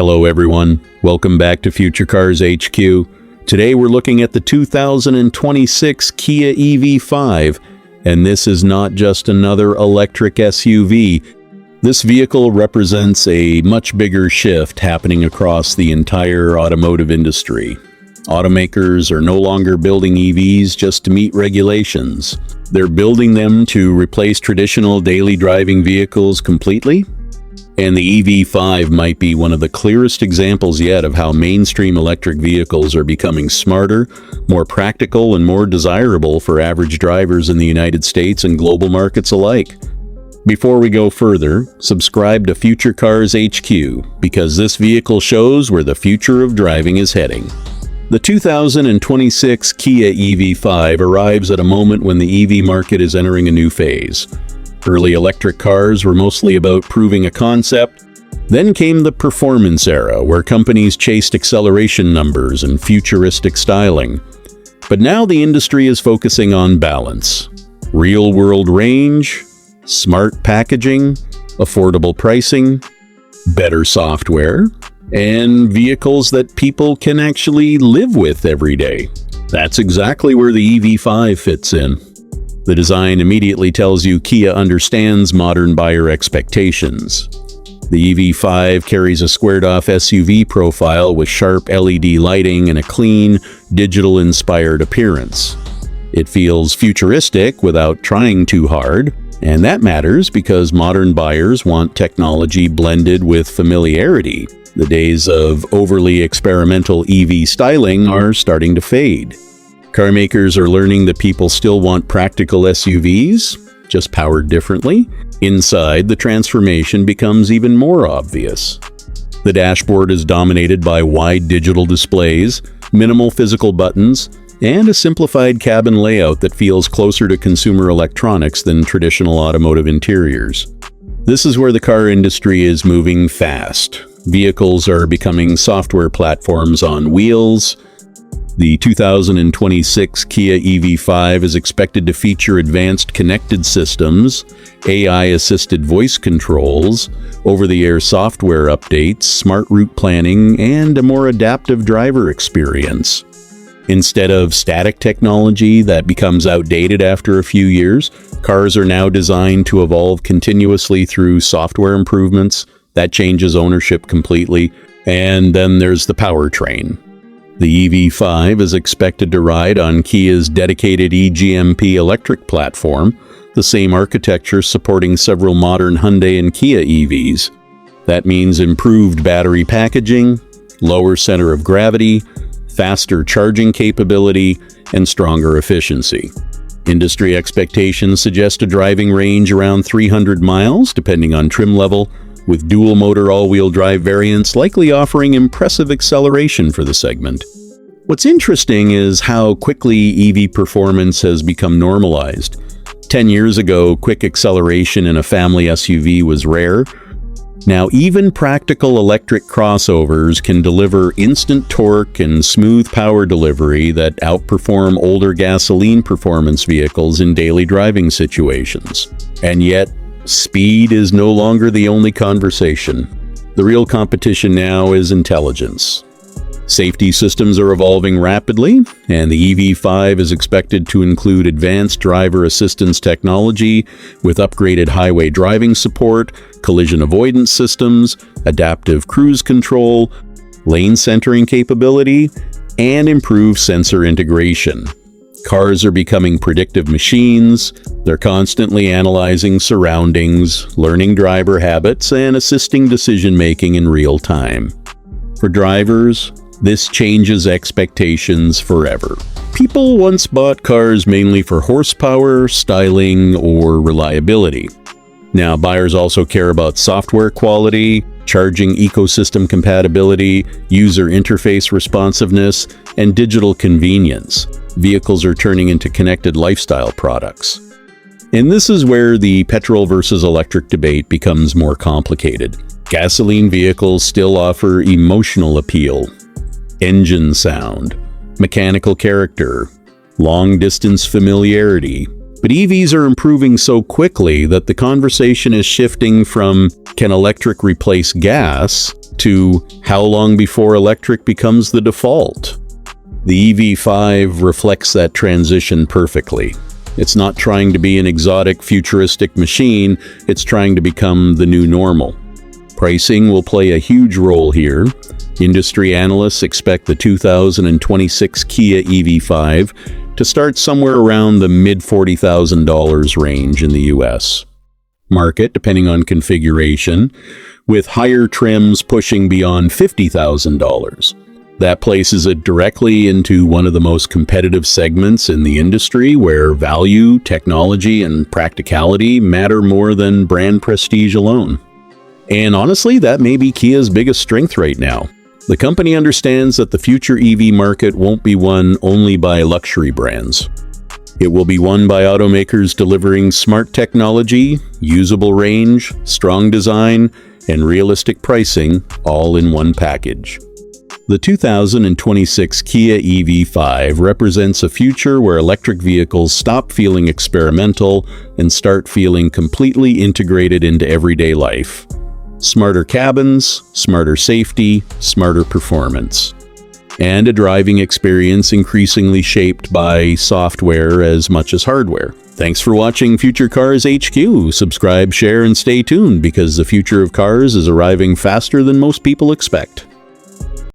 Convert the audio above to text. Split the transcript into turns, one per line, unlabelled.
Hello everyone, welcome back to Future Cars HQ. Today we're looking at the 2026 Kia EV5, and this is not just another electric SUV. This vehicle represents a much bigger shift happening across the entire automotive industry. Automakers are no longer building EVs just to meet regulations. They're building them to replace traditional daily driving vehicles completely. And the EV5 might be one of the clearest examples yet of how mainstream electric vehicles are becoming smarter, more practical, and more desirable for average drivers in the United States and global markets alike. Before we go further, subscribe to Future Cars HQ, because this vehicle shows where the future of driving is heading. The 2026 Kia EV5 arrives at a moment when the EV market is entering a new phase. Early electric cars were mostly about proving a concept. Then came the performance era, where companies chased acceleration numbers and futuristic styling. But now the industry is focusing on balance. Real-world range, smart packaging, affordable pricing, better software, and vehicles that people can actually live with every day. That's exactly where the EV5 fits in. The design immediately tells you Kia understands modern buyer expectations. The EV5 carries a squared-off SUV profile with sharp LED lighting and a clean, digital-inspired appearance. It feels futuristic without trying too hard, and that matters because modern buyers want technology blended with familiarity. The days of overly experimental EV styling are starting to fade. Car makers are learning that people still want practical SUVs, just powered differently. Inside, the transformation becomes even more obvious. The dashboard is dominated by wide digital displays, minimal physical buttons, and a simplified cabin layout that feels closer to consumer electronics than traditional automotive interiors. This is where the car industry is moving fast. Vehicles are becoming software platforms on wheels. The 2026 Kia EV5 is expected to feature advanced connected systems, AI-assisted voice controls, over-the-air software updates, smart route planning, and a more adaptive driver experience. Instead of static technology that becomes outdated after a few years, cars are now designed to evolve continuously through software improvements. That changes ownership completely. And then there's the powertrain. The EV5 is expected to ride on Kia's dedicated eGMP electric platform, the same architecture supporting several modern Hyundai and Kia EVs. That means improved battery packaging, lower center of gravity, faster charging capability, and stronger efficiency. Industry expectations suggest a driving range around 300 miles, depending on trim level, with dual-motor all-wheel drive variants likely offering impressive acceleration for the segment. What's interesting is how quickly EV performance has become normalized. 10 years ago, quick acceleration in a family SUV was rare. Now, even practical electric crossovers can deliver instant torque and smooth power delivery that outperform older gasoline performance vehicles in daily driving situations. And yet, speed is no longer the only conversation. The real competition now is intelligence. Safety systems are evolving rapidly, and the EV5 is expected to include advanced driver assistance technology with upgraded highway driving support, collision avoidance systems, adaptive cruise control, lane centering capability, and improved sensor integration. Cars are becoming predictive machines. They're constantly analyzing surroundings, learning driver habits, and assisting decision-making in real time. For drivers, this changes expectations forever. People once bought cars mainly for horsepower, styling, or reliability. Now, buyers also care about software quality, charging ecosystem compatibility, user interface responsiveness, and digital convenience. Vehicles are turning into connected lifestyle products. And this is where the petrol versus electric debate becomes more complicated. Gasoline vehicles still offer emotional appeal, engine sound, mechanical character, long-distance familiarity. But EVs are improving so quickly that the conversation is shifting from "can electric replace gas?" to how long before electric becomes the default. The EV5 reflects that transition perfectly. It's not trying to be an exotic, futuristic machine, it's trying to become the new normal. Pricing will play a huge role here. Industry analysts expect the 2026 Kia EV5 to start somewhere around the mid-$40,000 range in the US market, depending on configuration, with higher trims pushing beyond $50,000. That places it directly into one of the most competitive segments in the industry, where value, technology, and practicality matter more than brand prestige alone. And honestly, that may be Kia's biggest strength right now. The company understands that the future EV market won't be won only by luxury brands. It will be won by automakers delivering smart technology, usable range, strong design, and realistic pricing, all in one package. The 2026 Kia EV5 represents a future where electric vehicles stop feeling experimental and start feeling completely integrated into everyday life. Smarter cabins, smarter safety, smarter performance. And a driving experience increasingly shaped by software as much as hardware. Thanks for watching Future Cars HQ. Subscribe, share, and stay tuned, because the future of cars is arriving faster than most people expect.